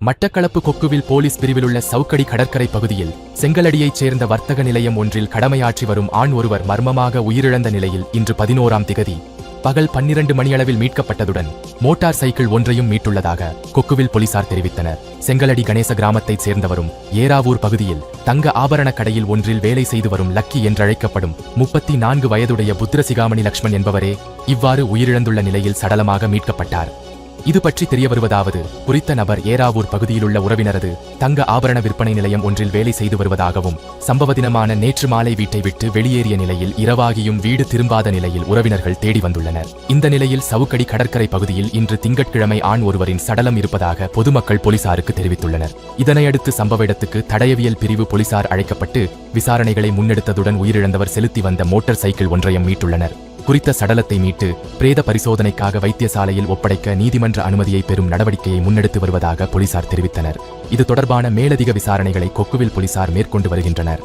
Batticaloa Kokkuvil police பிரிவிலுள்ள சவுக்கடி கடற்கரை பகுதியில் செங்கலடியைச் சேர்ந்த வர்த்தக நிலையம் ஒன்றில் கடமையாற்றி வரும் ஆண் ஒருவர் மர்மமாக உயிரிழந்த நிலையில் இன்று 11ஆம் திகதி பகல் 12 மணியளவில் மீட்கப்பட்டதுடன் மோட்டார் சைக்கிள் ஒன்றையும் மீட்டுள்ளதாக கொக்குவில் போலீசார் தெரிவித்தனர். செங்கலடி கணேச கிராமத்தைச் சேர்ந்தவரும் ஏராவூர் பகுதியில் தங்க ஆபரண கடையில் ஒன்றில் வேலை செய்து வரும் லக்கி என்றழைக்கப்படும் 34 வயதுடைய புத்திரசிகாமணி லக்ஷ்மன் என்பவரே இவ்வாறு உயிரிழந்துள்ள நிலையில் சடலமாக மீட்கப்பட்டார். இது பற்றி தெரியவருவதாவது, குறித்த நபர் ஏராவூர் பகுதியிலுள்ள உறவினரது தங்க ஆபரண விற்பனை நிலையம் ஒன்றில் வேலை செய்து வருவதாகவும், சம்பவ தினமான நேற்று மாலை வீட்டை விட்டு வெளியேறிய நிலையில் இரவாகியும் வீடு திரும்பாத நிலையில் உறவினர்கள் தேடி வந்துள்ளனர். இந்த நிலையில் சவுக்கடி கடற்கரை பகுதியில் இன்று திங்கட்கிழமை ஆண் ஒருவரின் சடலம் இருப்பதாக பொதுமக்கள் போலீசாருக்கு தெரிவித்துள்ளனர். இதனையடுத்து சம்பவ இடத்துக்கு தடயவியல் பிரிவு போலீசார் அழைக்கப்பட்டு விசாரணைகளை முன்னெடுத்ததுடன் உயிரிழந்தவர் செலுத்தி வந்த மோட்டார் சைக்கிள் ஒன்றையும் மீட்டுள்ளனர். குறித்த சடலத்தை மீட்டு பிரேத பரிசோதனைக்காக வைத்தியசாலையில் ஒப்படைக்க நீதிமன்ற அனுமதியை பெறும் நடவடிக்கையை முன்னெடுத்து வருவதாக போலீசார் தெரிவித்தனர். இது தொடர்பான மேலதிக விசாரணைகளை கொக்குவில் போலீசார் மேற்கொண்டு வருகின்றனர்.